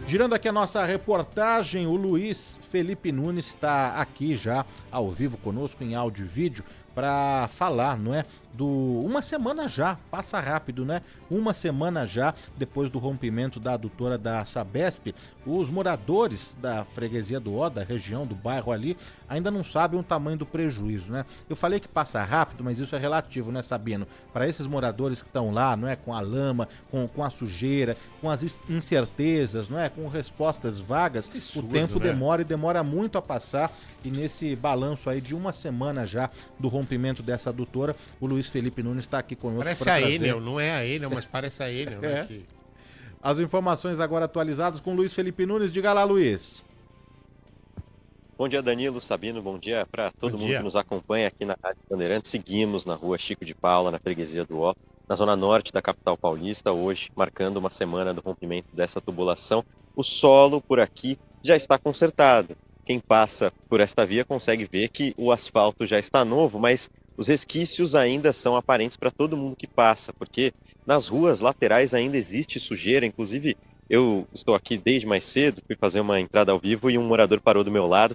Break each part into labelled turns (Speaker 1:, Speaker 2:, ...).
Speaker 1: Girando aqui a nossa reportagem, o Luiz Felipe Nunes está aqui já ao vivo conosco em áudio e vídeo para falar, não é? Uma semana já, passa rápido, né? Uma semana já depois do rompimento da adutora da Sabesp, os moradores da freguesia do Ó, da região, do bairro ali, ainda não sabem o tamanho do prejuízo, né? Eu falei que passa rápido, mas isso é relativo, né, Sabino? Para esses moradores que estão lá, não é? Com a lama, com a sujeira, com as incertezas, não é? Com respostas vagas,
Speaker 2: absurdo,
Speaker 1: o tempo
Speaker 2: né?
Speaker 1: demora muito a passar, e nesse balanço aí de uma semana já do rompimento dessa adutora, o Luiz Felipe Nunes está aqui conosco
Speaker 2: Parece
Speaker 1: para
Speaker 2: a
Speaker 1: trazer
Speaker 2: Enel, não é a Enel, mas parece a Enel, né? Que...
Speaker 1: as informações agora atualizadas com o Luiz Felipe Nunes. Diga lá, Luiz.
Speaker 3: Bom dia, Danilo, Sabino, bom dia para todo mundo que nos acompanha aqui na Rádio Bandeirantes. Seguimos na rua Chico de Paula, na freguesia do Ó, na zona norte da capital paulista, hoje marcando uma semana do rompimento dessa tubulação. O solo por aqui já está consertado. Quem passa por esta via consegue ver que o asfalto já está novo, mas os resquícios ainda são aparentes para todo mundo que passa, porque nas ruas laterais ainda existe sujeira. Inclusive, eu estou aqui desde mais cedo, fui fazer uma entrada ao vivo e um morador parou do meu lado,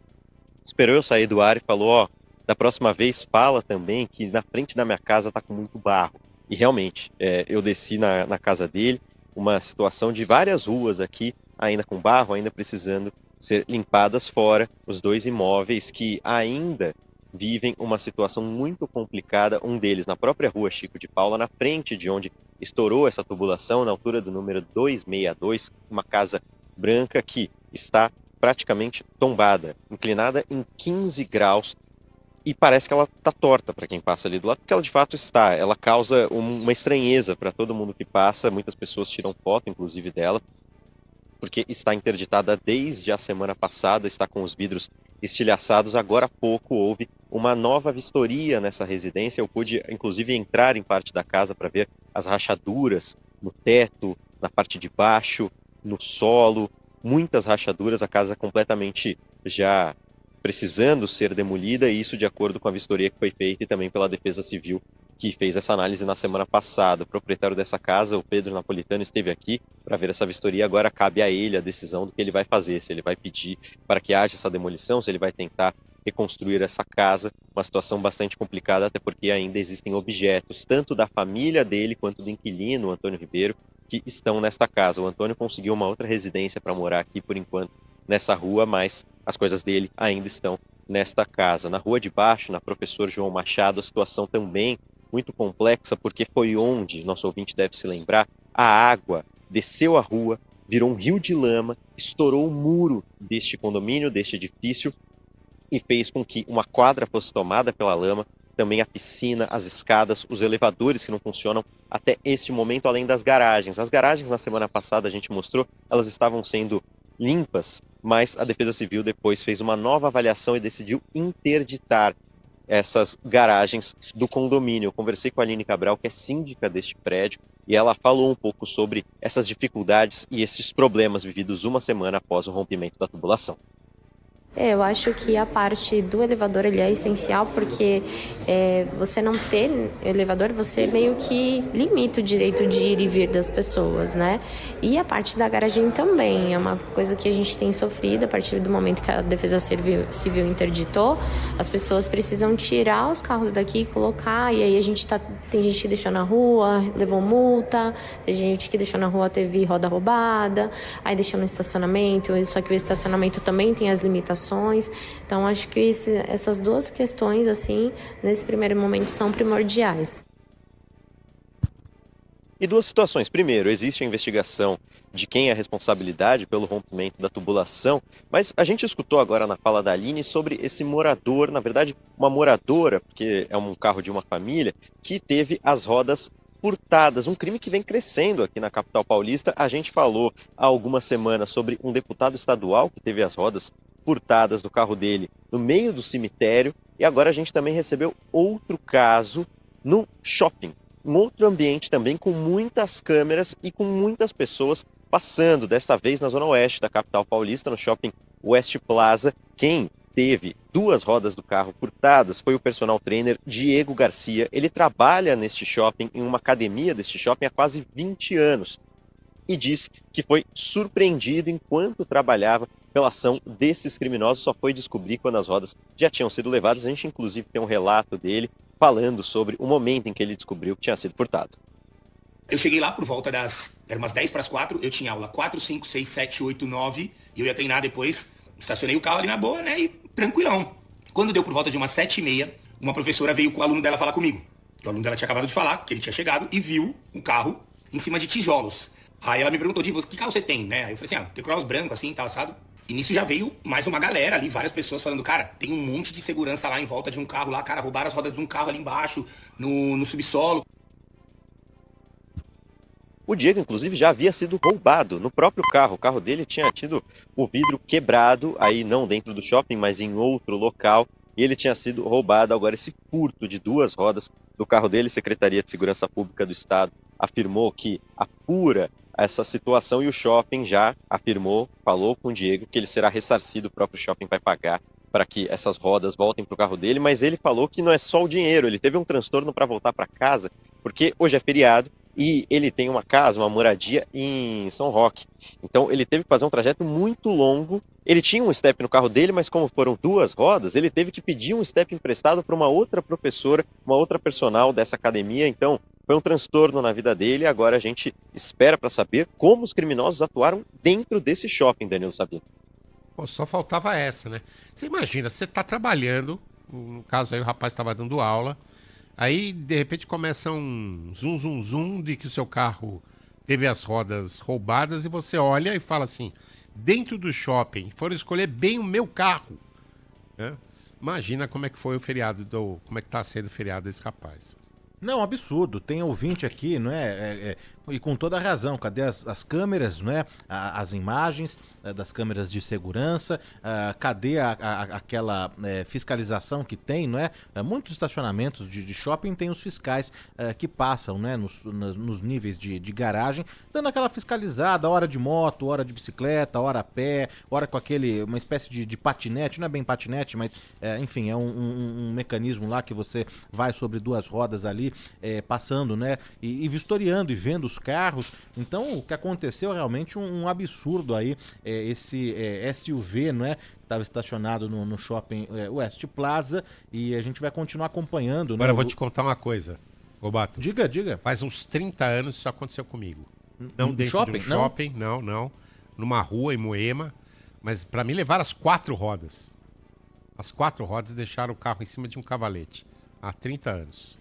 Speaker 3: esperou eu sair do ar e falou: ó, da próxima vez fala também que na frente da minha casa está com muito barro. E realmente, eu desci na casa dele, uma situação de várias ruas aqui, ainda com barro, ainda precisando ser limpadas, fora os dois imóveis que ainda vivem uma situação muito complicada, um deles na própria rua Chico de Paula, na frente de onde estourou essa tubulação, na altura do número 262, uma casa branca que está praticamente tombada, inclinada em 15 graus, e parece que ela está torta para quem passa ali do lado, porque ela de fato está. Ela causa uma estranheza para todo mundo que passa, muitas pessoas tiram foto, inclusive, dela, porque está interditada desde a semana passada, está com os vidros estilhaçados. Agora há pouco houve uma nova vistoria nessa residência. Eu pude, inclusive, entrar em parte da casa para ver as rachaduras no teto, na parte de baixo, no solo, muitas rachaduras, a casa completamente já precisando ser demolida, e isso de acordo com a vistoria que foi feita e também pela Defesa Civil, que fez essa análise na semana passada. O proprietário dessa casa, o Pedro Napolitano, esteve aqui para ver essa vistoria. Agora cabe a ele a decisão do que ele vai fazer, se ele vai pedir para que haja essa demolição, se ele vai tentar reconstruir essa casa. Uma situação bastante complicada, até porque ainda existem objetos, tanto da família dele quanto do inquilino, o Antônio Ribeiro, que estão nesta casa. O Antônio conseguiu uma outra residência para morar aqui por enquanto nessa rua, mas as coisas dele ainda estão nesta casa. Na rua de baixo, na Professor João Machado, a situação também muito complexa, porque foi onde, nosso ouvinte deve se lembrar, a água desceu a rua, virou um rio de lama, estourou o muro deste condomínio, deste edifício, e fez com que uma quadra fosse tomada pela lama, também a piscina, as escadas, os elevadores que não funcionam até este momento, além das garagens. As garagens, na semana passada, a gente mostrou, elas estavam sendo limpas, mas a Defesa Civil depois fez uma nova avaliação e decidiu interditar essas garagens do condomínio. Eu conversei com a Aline Cabral, que é síndica deste prédio, e ela falou um pouco sobre essas dificuldades e esses problemas vividos uma semana após o rompimento da tubulação.
Speaker 4: Eu acho que a parte do elevador ele é essencial porque você não ter elevador, você meio que limita o direito de ir e vir das pessoas, né? E a parte da garagem também é uma coisa que a gente tem sofrido a partir do momento que a Defesa Civil interditou. As pessoas precisam tirar os carros daqui e colocar, e aí tem gente que deixou na rua, levou multa, tem gente que deixou na rua, teve roda roubada, aí deixou no estacionamento, só que o estacionamento também tem as limitações. Então, acho que essas duas questões, assim, nesse primeiro momento, são primordiais.
Speaker 3: E duas situações. Primeiro, existe a investigação de quem é a responsabilidade pelo rompimento da tubulação, mas a gente escutou agora na fala da Aline sobre esse morador, na verdade, uma moradora, porque é um carro de uma família, que teve as rodas furtadas, um crime que vem crescendo aqui na capital paulista. A gente falou há algumas semanas sobre um deputado estadual que teve as rodas furtadas do carro dele no meio do cemitério, e agora a gente também recebeu outro caso no shopping, um outro ambiente também com muitas câmeras e com muitas pessoas passando, desta vez na zona oeste da capital paulista, no shopping West Plaza. Quem teve duas rodas do carro furtadas foi o personal trainer Diego Garcia. Ele trabalha neste shopping, em uma academia deste shopping há quase 20 anos. e disse que foi surpreendido enquanto trabalhava pela ação desses criminosos. Só foi descobrir quando as rodas já tinham sido levadas. A gente, inclusive, tem um relato dele falando sobre o momento em que ele descobriu que tinha sido furtado.
Speaker 5: Eu cheguei lá por volta eram umas 10 para as 4, eu tinha aula 4, 5, 6, 7, 8, 9, e eu ia treinar depois, estacionei o carro ali na boa, né, e tranquilão. Quando deu por volta de umas 7h30, uma professora veio com o aluno dela falar comigo. O aluno dela tinha acabado de falar que ele tinha chegado e viu um carro em cima de tijolos. Aí ela me perguntou, Divo, que carro você tem, né? Aí eu falei assim, tem cross branco assim, tal, assado. E nisso já veio mais uma galera ali, várias pessoas falando, cara, tem um monte de segurança lá em volta de um carro lá, cara, roubaram as rodas de um carro ali embaixo, no subsolo.
Speaker 3: O Diego, inclusive, já havia sido roubado no próprio carro. O carro dele tinha tido o vidro quebrado, aí não dentro do shopping, mas em outro local. E ele tinha sido roubado. Agora, esse furto de 2 rodas do carro dele, Secretaria de Segurança Pública do Estado afirmou que apura essa situação e o shopping já afirmou, falou com o Diego que ele será ressarcido, o próprio shopping vai pagar para que essas rodas voltem para o carro dele, mas ele falou que não é só o dinheiro, ele teve um transtorno para voltar para casa, porque hoje é feriado e ele tem uma casa, uma moradia em São Roque. Então ele teve que fazer um trajeto muito longo. Ele tinha um step no carro dele, mas como foram 2 rodas, ele teve que pedir um step emprestado para uma outra professora, uma outra personal dessa academia. Então foi um transtorno na vida dele. Agora a gente espera para saber como os criminosos atuaram dentro desse shopping, Danilo Sabino.
Speaker 2: Pô, só faltava essa, né? Você imagina, você tá trabalhando, no caso aí o rapaz estava dando aula, aí de repente começa um zum, zum, zum de que o seu carro teve as rodas roubadas e você olha e fala assim, dentro do shopping, foram escolher bem o meu carro, né? Imagina como é que foi o feriado, como é que tá sendo o feriado desse rapaz.
Speaker 1: Não, absurdo. Tem ouvinte aqui, não é? E com toda a razão. Cadê as câmeras, não é? As imagens das câmeras de segurança? Cadê aquela fiscalização que tem, não é? Muitos estacionamentos de shopping tem os fiscais que passam, né? Nos níveis de garagem, dando aquela fiscalizada, hora de moto, hora de bicicleta, hora a pé, hora com uma espécie de patinete, não é bem patinete, mas enfim, é um mecanismo lá que você vai sobre 2 rodas ali, passando, né? E vistoriando e vendo os carros. Então, o que aconteceu é realmente um absurdo aí, esse SUV, não é? Estava estacionado no shopping West Plaza, e a gente vai continuar acompanhando.
Speaker 2: Agora
Speaker 1: né?
Speaker 2: eu vou te contar uma coisa, Robato.
Speaker 1: Diga.
Speaker 2: Faz uns 30 anos isso aconteceu comigo. Não dentro
Speaker 1: shopping?
Speaker 2: de um shopping, não. Numa rua em Moema, mas para mim levaram as 4 rodas. As 4 rodas deixaram o carro em cima de um cavalete. Há 30 anos.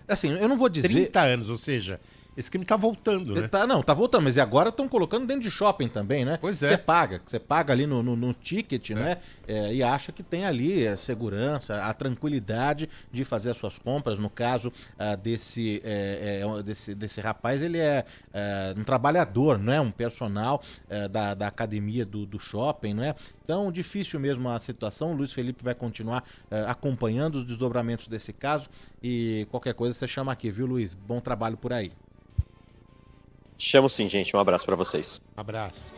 Speaker 1: Assim, eu não vou dizer...
Speaker 2: 30 anos, ou seja, esse crime tá voltando, né?
Speaker 1: Tá voltando, mas e agora estão colocando dentro de shopping também, né?
Speaker 2: Pois é.
Speaker 1: Você paga ali no ticket, né? E acha que tem ali a segurança, a tranquilidade de fazer as suas compras. No caso desse rapaz, ele é um trabalhador, não é? Um personal da academia do shopping, não é? Então, difícil mesmo a situação. O Luiz Felipe vai continuar acompanhando os desdobramentos desse caso, e qualquer coisa você chama aqui, viu, Luiz? Bom trabalho por aí.
Speaker 3: Chamo sim, gente. Um abraço para vocês.
Speaker 2: Abraço.